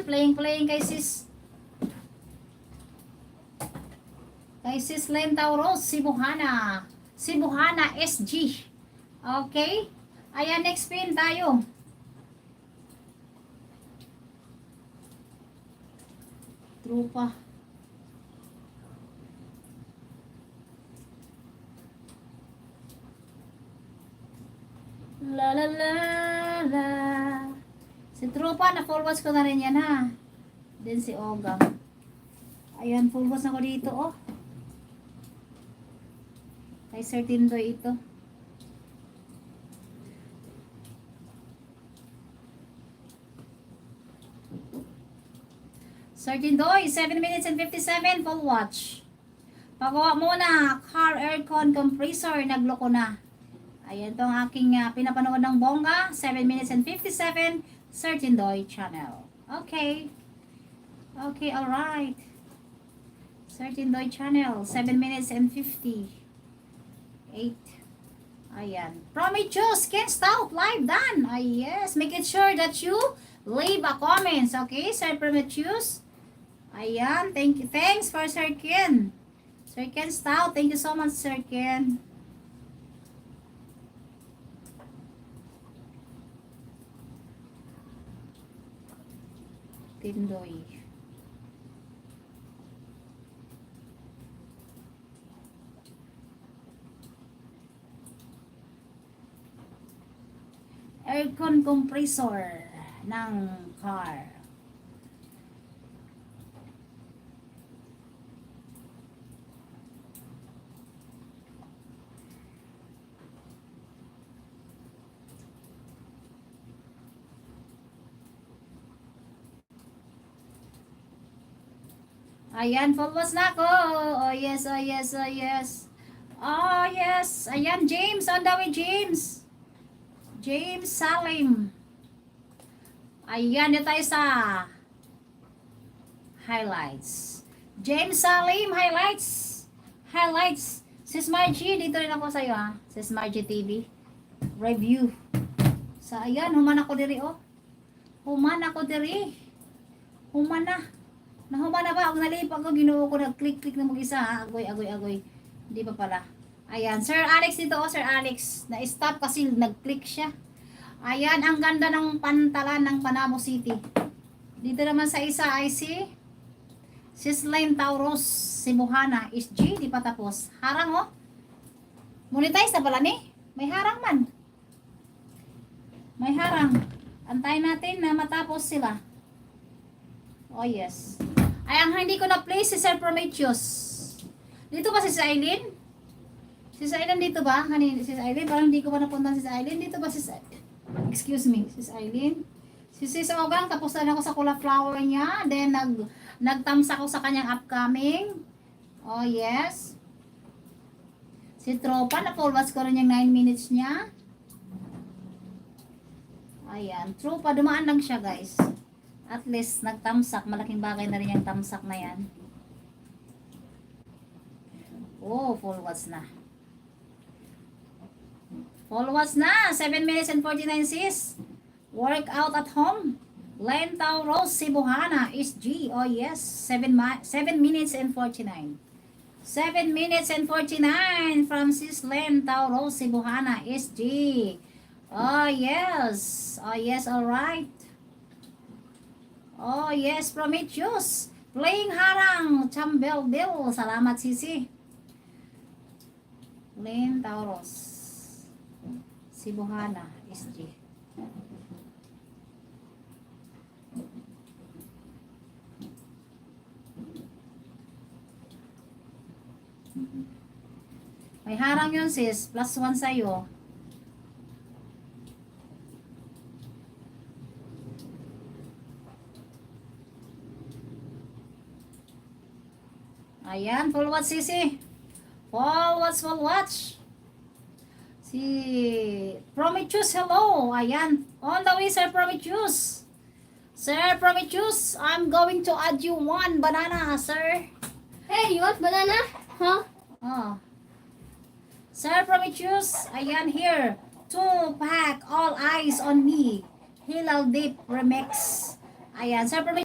Playing kay sis. Kay sis Len Tauros, Cebuhana. Cebuhana SG. Okay? Ayan, next pin tayo. Trupa. La la la la. Si Trupa, na-full watch ko na rin yan ha. Then si Ogam. Ayan, full watch ako dito oh. Kay Sir Tindoy ito. Sir Tindoy, 7 minutes and 57, full watch. Pagawa muna, car aircon compressor, nagloko na. Ayan tong aking pinapanood ng bongga, 7 minutes and 57, Sir Tindoy channel. Okay. Okay, alright. Sir Tindoy channel, 7 minutes and 50. 8. Ayan. Prometheus, can't stop. Live done. Ay, yes. Make it sure that you leave a comments. Okay, Sir Prometheus. Ayan. Thank you. Thanks for Sir Ken. Sir Ken Stout. Thank you so much, Sir Ken. Tindoy. Aircon compressor ng car. Ayan, focus na ako. Oh yes, oh yes, oh yes. Oh yes. Ayan, James. On the way, James. James Salim. Ayan, dito tayo sa highlights. James Salim, highlights. Highlights. Sis Margie, dito rin ako sa'yo ha. Sis Margie TV. Review. So, ayan, human ako diri oh. Human ako diri. Human na. Nahuman na ba? Ang nalipag ko, ginuo ko, nag-click-click na mag-isa ha. Agoy. Hindi pa pala. Ayan, Sir Alex dito oh, Sir Alex. Na-stop kasi nag-click siya. Ayan, ang ganda ng pantalan ng Panabo City. Dito naman sa isa ay si Len Tauros, Cebuhana, SG, di pa tapos. Harang oh. Monetize na pala ni. May harang man. May harang. Antayin natin na matapos sila. Oh yes. Ay, ang hindi ko na-play si Sir Prometheus. Dito ba si Aileen? Si Aileen dito ba? Si Aileen, parang hindi ko pa napunta si Aileen. Dito ba si excuse me, si Aileen? Si Sis Ogang, tapos na ako sa cauliflower niya. Then, nagtams ako sa kanyang upcoming. Oh, yes. Si Tropa, na-full watch ko rin yung 9 minutes niya. Ayan. Tropa, dumaan lang siya, guys. At least, nagtamsak. Malaking bagay na rin yung tamsak na yan. Oh, full watch na. Full watch na. 7 minutes and 49 sis. Workout at home. Len Tauros, Cebuhana, SG. Oh yes. 7 minutes and 49. 7 minutes and 49 from sis Len Tauros, Cebuhana, SG. Oh yes. Oh yes, alright. Oh yes, Prometheus. Playing harang. Chambel Bill. Salamat sisi. Len Tauros, Cebuhana, SG. May harang yun sis. +1 sa'yo. Ayan, full watch sisi. Full watch. Si Prometheus, hello. Ayan. On the way, Sir Prometheus. Sir Prometheus, I'm going to add you 1 banana, sir. Hey, you want banana? Huh? Oh. Sir Prometheus, ayan here. 2 pack, all eyes on me. Hilal Deep Remix. Ayan, Sir Prometheus.